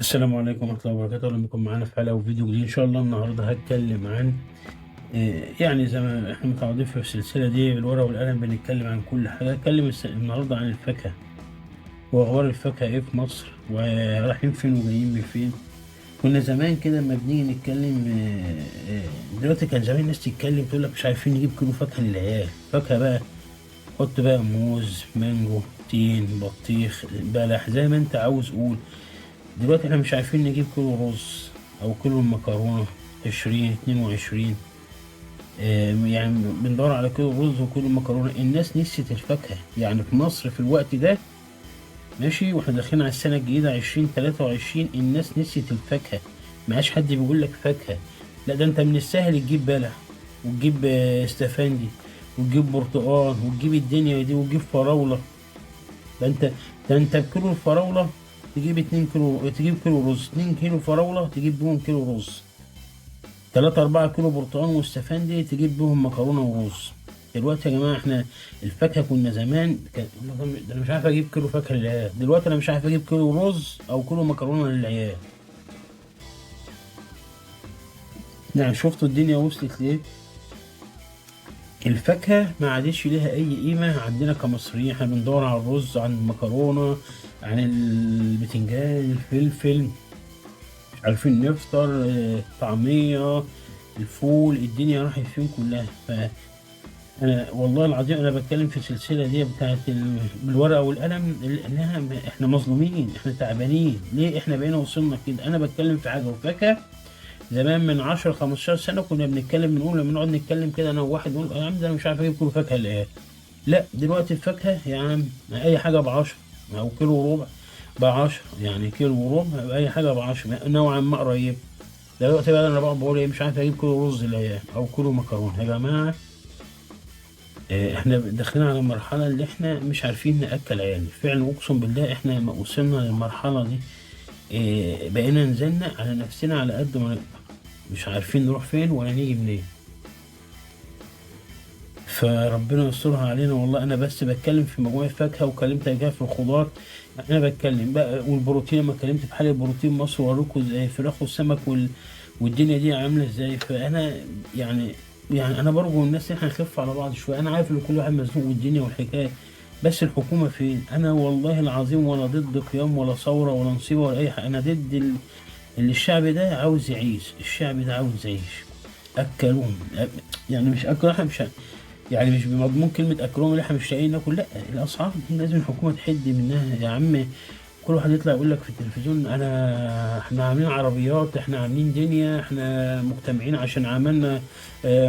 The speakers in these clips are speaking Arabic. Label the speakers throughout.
Speaker 1: السلام عليكم ورحمة الله وبركاته. أهلا بكم معانا في حلقة وفيديو جديد إن شاء الله. النهاردة هتكلم عن يعني زي ما إحنا متعودين في السلسلة دي بالورقة والقلم بنتكلم عن كل حاجة. هتكلم النهاردة عن الفاكهة وأخبار الفاكهة إيه في مصر ورايحين فين وجايين من فين. كنا زمان كده لما بنيجي نتكلم دلوقتي كان زمان الناس تتكلم تقول لك مش عارفين نجيب كيلو فاكهة للعيال. فاكهة بقى حط بقى موز، مانجو، تين، بطيخ، بلح، زي ما أنت عاوز قول. دلوقتي احنا مش عارفين نجيب كيلو رز او كيلو مكرونة 20 22. يعني بندور على كيلو رز وكيلو مكرونة. الناس نسيت الفاكهة يعني في مصر في الوقت ده. ماشي، واحنا داخلين على السنة الجديدة 2023 الناس نسيت الفاكهة. ما عادش حد بيقول لك فاكهة. لا، ده انت من السهل تجيب بلح وتجيب استفندي وتجيب برتقال وتجيب الدنيا دي وتجيب فراولة. ده انت ده انت بكيلو الفراولة تجيب 2 كيلو، تجيب كيلو رز، 2 كيلو فراولة تجيب بيهم كيلو رز، 3 4 كيلو برتقال واستفندي تجيب بيهم مكرونة ورز. دلوقتي يا جماعة احنا الفاكهة كنا زمان ده انا مش عارف اجيب كيلو فاكهة للعيال. دلوقتي انا مش عارف اجيب كيلو رز او كيلو مكرونة للعيال. يعني شفتوا الدنيا وصلت ليه؟ الفاكهة ما عادش ليها أي قيمة عندنا كمصريين. احنا بندور على الرز، عن المكرونة، عن البتنجان، الفلفل، مش عارفين نفطر، طعمية، الفول، الدنيا راحت فين كلها. فأنا والله العظيم أنا بتكلم في السلسلة دي بتاعت بالورقة والقلم إنها إحنا مظلومين، إحنا تعبانين ليه؟ إحنا بقينا وصلنا كده. أنا بتكلم في حاجة وفاكهة. زمان من 10 15 سنة كنا بنتكلم بنقول لما نقعد نتكلم كده أنا وواحد نقول يا عم ده أنا مش عارف أجيب كيلو فاكهة لإيه. لا، دلوقتي الفاكهة يا عم أي حاجة ب10 أو كيلو وربع ب10. يعني كيلو وربع أي حاجة ب10 نوعا ما قريب. دلوقتي بقى انا بقعد بقول ايه، مش عارف اجيب كيلو رز العيال او كيلو مكرونه. يا جماعه احنا داخلين على المرحله اللي احنا مش عارفين ناكل عيال فعلا. اقسم بالله احنا لما وصلنا للمرحله دي بقينا نزلنا على نفسنا على قد ما نقدر. مش عارفين نروح فين ولا نيجي منين. فربنا يسترها علينا والله. انا بس بتكلم في مجموعه فاكهه وكلمت كده في الخضار. انا بتكلم بقى والبروتين لما اتكلمت في حاله بروتين مصر وراكم زي الفراخ والسمك والدنيا دي عامله ازاي. فانا يعني يعني انا برجو الناس ان احنا نخف على بعض شويه. انا عارف ان كل واحد مزنوق والدنيا والحكايه، بس الحكومه فين؟ انا والله العظيم ولا ضد قيام ولا ثوره ولا نصيبه ولا اي حاجه. انا ضد اللي الشعب ده عاوز يعيش. الشعب ده عاوز يعيش. اكلوهم. يعني مش اكل احنا مش يعني مش بمضمون كلمة أكلهم اللي احنا مش لاقيين ناكل. لأ، الأسعار دي لازم الحكومة تحد منها يا عم. كل واحد يطلع يقول لك في التلفزيون احنا عاملين عربيات، احنا عاملين دنيا، احنا مجتمعين عشان عملنا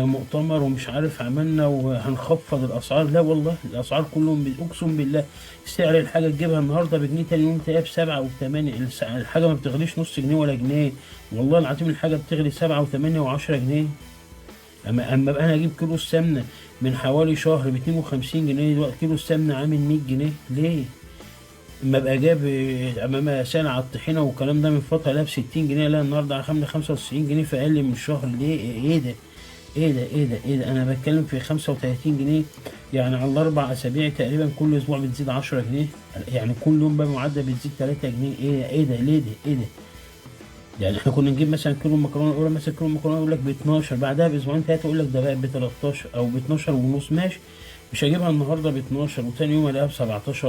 Speaker 1: مؤتمر ومش عارف عملنا وهنخفض الأسعار. لا والله الأسعار كلهم أقسم بالله سعر الحاجة تجيبها النهاردة بجنيه تاني يوم تلاقيها ب7 و8. الحاجة ما بتغليش نص جنيه ولا جنيه. والله العظيم الحاجة بتغلي 7 و8 و10 جنيه. اما بقى انا اجيب كيلو السمنه من حوالي شهر ب 52 جنيه، دلوقتي كيلو السمنه عامل 100 جنيه. ليه؟ اما ابقى جاب امام سنه على الطحينه والكلام ده من فتره لا ب 60 جنيه، لا النهارده على 95 جنيه في اقل من شهر. ليه؟ ايه ده؟ ايه ده انا بتكلم في 35 جنيه. يعني على ال4 اسابيع تقريبا كل اسبوع بتزيد 10 جنيه. يعني كل يوم بقى معدل بتزيد 3 جنيه. ايه ده ليه ده؟ ايه ده؟ يعني احنا كنا نجيب مثلا كيلو مكرونه الاولى، مثلا كيلو مكرونه يقول لك ب 12، بعدها باسبوعين ثلاثه يقول لك ده بقى ب 13 او ب 12 ونص. ماشي، مش هجيبها النهارده ب 12 وتاني يوم الاقيها ب 17،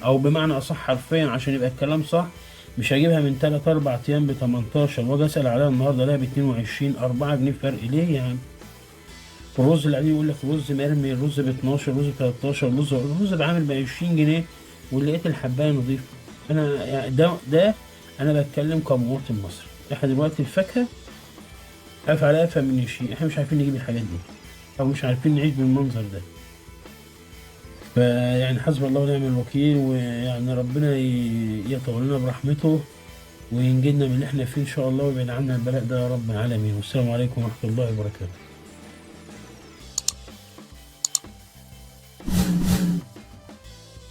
Speaker 1: او بمعنى اصح حرفيا عشان يبقى الكلام صح، مش هجيبها من 3 4 ايام ب 18 واجي اسال عليها النهارده الاقيها ب 22. 4 جنيه فرق ليه يعني؟ الرز اللي قاعدين يقول لك رز مرمي، الرز ب 12، الرز ب 13، الرز بعامل ب 20 جنيه ولقيت الحبايه نظيفه. انا يعني ده انا بتكلم كمواطن مصري. احنا دلوقتي الفاكهه قاف على قفا من يشيل. احنا مش عارفين نجيب الحاجات دي او مش عارفين نعيش بالمنظر ده. فيعني حسب الله ونعم الوكيل. ويعني ربنا يطولنا برحمته وينجدنا من اللي احنا فيه ان شاء الله ويبعد عنا البلاء ده يا رب العالمين. والسلام عليكم ورحمه الله وبركاته.